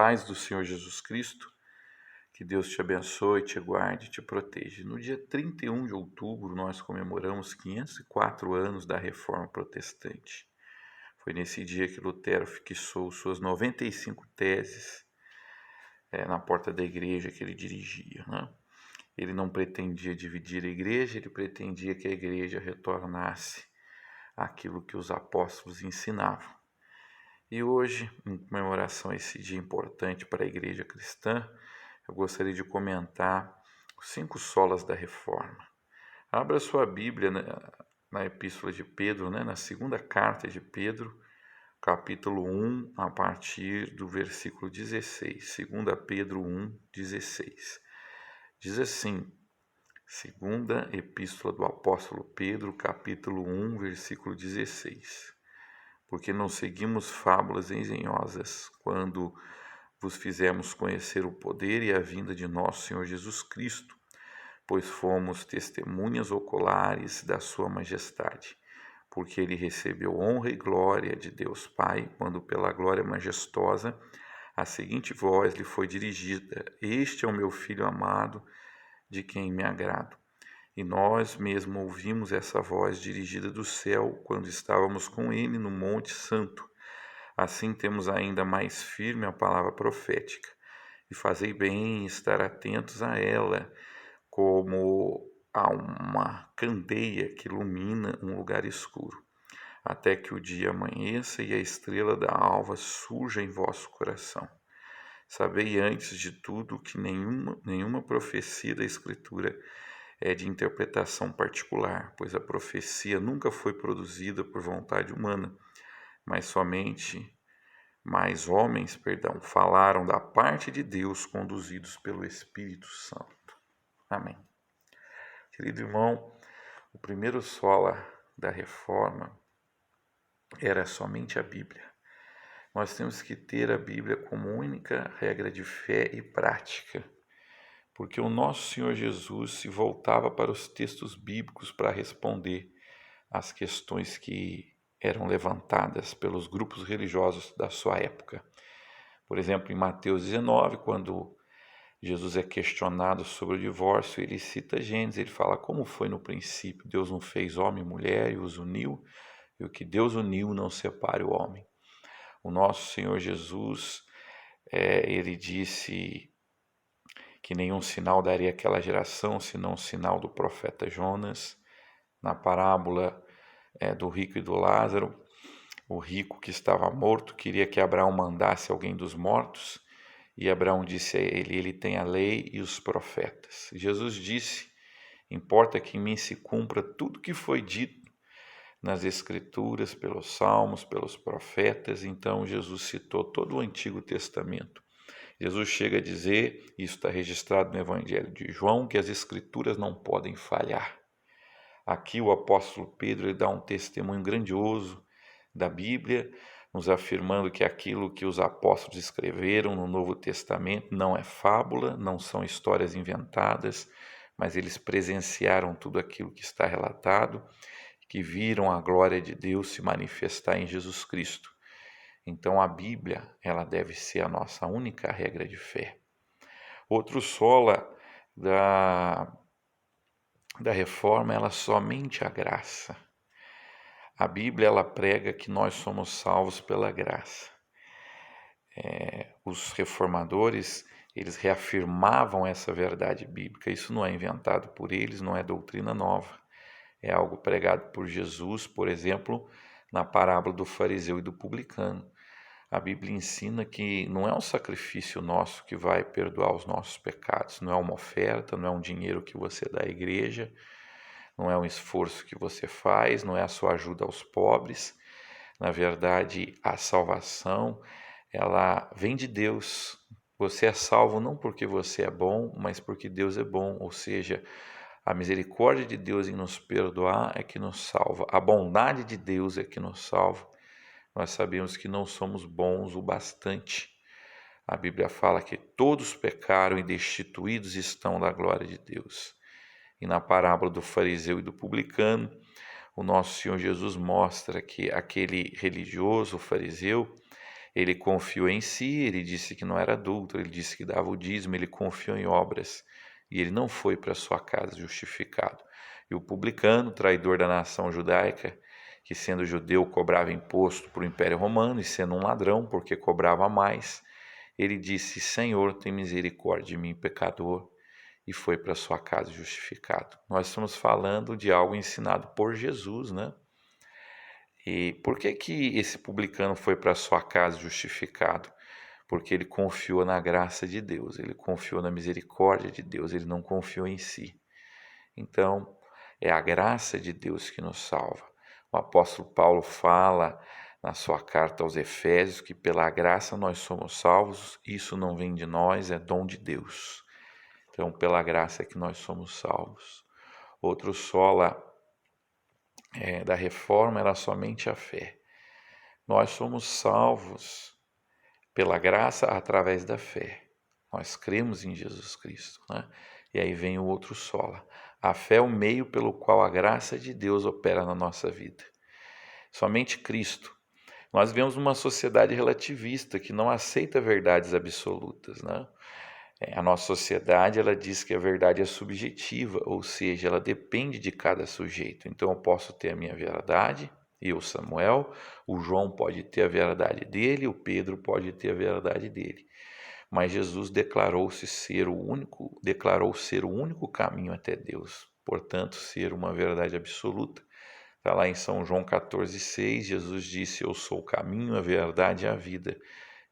paz do Senhor Jesus Cristo, que Deus te abençoe, te guarde e te proteja. No dia 31 de outubro, nós comemoramos 504 anos da Reforma Protestante. Foi nesse dia que Lutero fixou suas 95 teses na porta da igreja que ele dirigia, né? Ele não pretendia dividir a igreja, ele pretendia que a igreja retornasse àquilo que os apóstolos ensinavam. E hoje, em comemoração a esse dia importante para a igreja cristã, eu gostaria de comentar os 5 solas da Reforma. Abra sua Bíblia na Epístola de Pedro, na segunda carta de Pedro, capítulo 1, a partir do versículo 16. 2 Pedro 1, 16. Diz assim, segunda Epístola do Apóstolo Pedro, capítulo 1, versículo 16. Porque não seguimos fábulas engenhosas quando vos fizemos conhecer o poder e a vinda de nosso Senhor Jesus Cristo, pois fomos testemunhas oculares da sua majestade, porque ele recebeu honra e glória de Deus Pai, quando pela glória majestosa a seguinte voz lhe foi dirigida: Este é o meu Filho amado, de quem me agrado. E nós mesmo ouvimos essa voz dirigida do céu quando estávamos com ele no Monte Santo. Assim temos ainda mais firme a palavra profética, e fazei bem em estar atentos a ela, como a uma candeia que ilumina um lugar escuro, até que o dia amanheça e a estrela da alva surja em vosso coração. Sabei antes de tudo que nenhuma profecia da Escritura é de interpretação particular, pois a profecia nunca foi produzida por vontade humana, mas homens falaram da parte de Deus, conduzidos pelo Espírito Santo. Amém. Querido irmão, o primeiro sola da Reforma era somente a Bíblia. Nós temos que ter a Bíblia como única regra de fé e prática, porque o nosso Senhor Jesus se voltava para os textos bíblicos para responder às questões que eram levantadas pelos grupos religiosos da sua época. Por exemplo, em Mateus 19, quando Jesus é questionado sobre o divórcio, ele cita Gênesis, ele fala como foi no princípio, Deus não fez homem e mulher e os uniu, e o que Deus uniu não separe o homem. O nosso Senhor Jesus, ele disse que nenhum sinal daria àquela geração, senão o sinal do profeta Jonas. Na parábola do rico e do Lázaro, o rico que estava morto queria que Abraão mandasse alguém dos mortos, e Abraão disse a ele tem a lei e os profetas. Jesus disse, importa que em mim se cumpra tudo que foi dito nas Escrituras, pelos Salmos, pelos profetas. Então Jesus citou todo o Antigo Testamento. Jesus chega a dizer, isso está registrado no Evangelho de João, que as Escrituras não podem falhar. Aqui o apóstolo Pedro ele dá um testemunho grandioso da Bíblia, nos afirmando que aquilo que os apóstolos escreveram no Novo Testamento não é fábula, não são histórias inventadas, mas eles presenciaram tudo aquilo que está relatado, que viram a glória de Deus se manifestar em Jesus Cristo. Então a Bíblia, ela deve ser a nossa única regra de fé. Outro sola da Reforma, ela somente a graça. A Bíblia, ela prega que nós somos salvos pela graça. Os reformadores, eles reafirmavam essa verdade bíblica. Isso não é inventado por eles, não é doutrina nova. É algo pregado por Jesus, por exemplo, na parábola do fariseu e do publicano. A Bíblia ensina que não é um sacrifício nosso que vai perdoar os nossos pecados, não é uma oferta, não é um dinheiro que você dá à igreja, não é um esforço que você faz, não é a sua ajuda aos pobres. Na verdade, a salvação, ela vem de Deus. Você é salvo não porque você é bom, mas porque Deus é bom, ou seja, a misericórdia de Deus em nos perdoar é que nos salva, a bondade de Deus é que nos salva. Nós sabemos que não somos bons o bastante. A Bíblia fala que todos pecaram e destituídos estão da glória de Deus. E na parábola do fariseu e do publicano, o nosso Senhor Jesus mostra que aquele religioso, o fariseu, Ele confiou em si, ele disse que não era adúltero, ele disse que dava o dízimo, ele confiou em obras. E ele não foi para sua casa justificado. E o publicano, traidor da nação judaica, que sendo judeu cobrava imposto para o Império Romano e sendo um ladrão porque cobrava mais, ele disse: Senhor, tem misericórdia de mim, pecador, e foi para sua casa justificado. Nós estamos falando de algo ensinado por Jesus, né? E por que esse publicano foi para sua casa justificado? Porque ele confiou na graça de Deus, ele confiou na misericórdia de Deus, ele não confiou em si. Então, é a graça de Deus que nos salva. O apóstolo Paulo fala na sua carta aos Efésios que pela graça nós somos salvos, isso não vem de nós, é dom de Deus. Então, pela graça é que nós somos salvos. Outro sola da reforma era somente a fé. Nós somos salvos pela graça através da fé. Nós cremos em Jesus Cristo, né? E aí vem o outro sola. A fé é o meio pelo qual a graça de Deus opera na nossa vida. Somente Cristo. Nós vivemos numa sociedade relativista que não aceita verdades absolutas, né? A nossa sociedade, ela diz que a verdade é subjetiva, ou seja, ela depende de cada sujeito. Então eu posso ter a minha verdade, eu, Samuel, o João pode ter a verdade dele, o Pedro pode ter a verdade dele. Mas Jesus declarou ser o único caminho até Deus, portanto, ser uma verdade absoluta. Está lá em São João 14,6, Jesus disse: Eu sou o caminho, a verdade e a vida.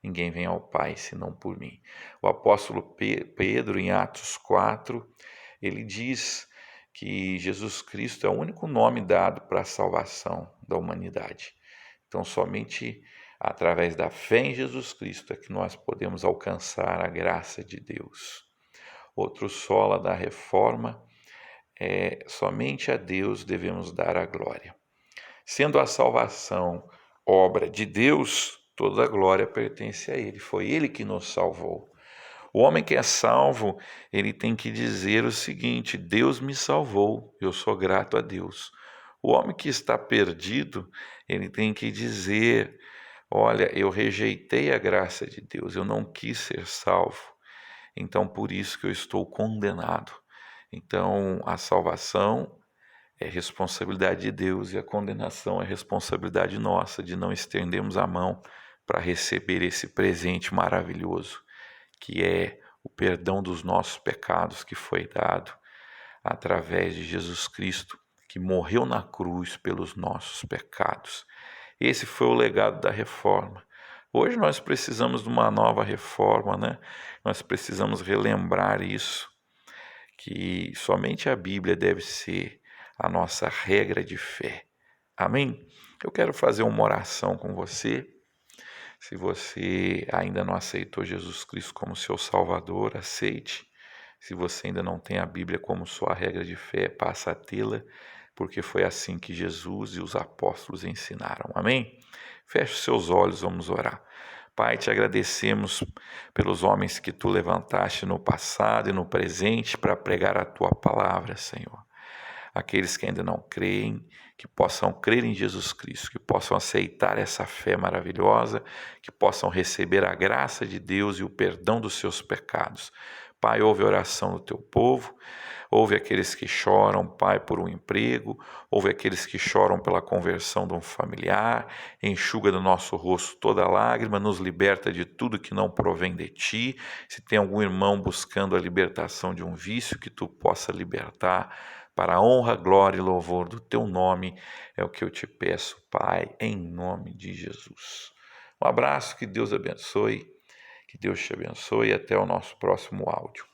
Ninguém vem ao Pai senão por mim. O apóstolo Pedro, em Atos 4, ele diz que Jesus Cristo é o único nome dado para a salvação da humanidade. Então, somente através da fé em Jesus Cristo é que nós podemos alcançar a graça de Deus. Outro sola da reforma é: somente a Deus devemos dar a glória. Sendo a salvação obra de Deus, toda a glória pertence a Ele. Foi Ele que nos salvou. O homem que é salvo, ele tem que dizer o seguinte: Deus me salvou, eu sou grato a Deus. O homem que está perdido, ele tem que dizer: olha, eu rejeitei a graça de Deus, eu não quis ser salvo, então por isso que eu estou condenado. Então a salvação é responsabilidade de Deus e a condenação é responsabilidade nossa de não estendermos a mão para receber esse presente maravilhoso, que é o perdão dos nossos pecados que foi dado através de Jesus Cristo, que morreu na cruz pelos nossos pecados. Esse foi o legado da reforma. Hoje nós precisamos de uma nova reforma, né? Nós precisamos relembrar isso, que somente a Bíblia deve ser a nossa regra de fé. Amém? Eu quero fazer uma oração com você. Se você ainda não aceitou Jesus Cristo como seu Salvador, aceite. Se você ainda não tem a Bíblia como sua regra de fé, passa a tê-la, porque foi assim que Jesus e os apóstolos ensinaram. Amém? Feche os seus olhos, vamos orar. Pai, te agradecemos pelos homens que tu levantaste no passado e no presente para pregar a tua palavra, Senhor. Aqueles que ainda não creem, que possam crer em Jesus Cristo, que possam aceitar essa fé maravilhosa, que possam receber a graça de Deus e o perdão dos seus pecados. Pai, ouve a oração do teu povo, ouve aqueles que choram, Pai, por um emprego, ouve aqueles que choram pela conversão de um familiar, enxuga do nosso rosto toda lágrima, nos liberta de tudo que não provém de ti. Se tem algum irmão buscando a libertação de um vício, que tu possa libertar, para a honra, glória e louvor do teu nome, é o que eu te peço, Pai, em nome de Jesus. Um abraço, que Deus abençoe, que Deus te abençoe e até o nosso próximo áudio.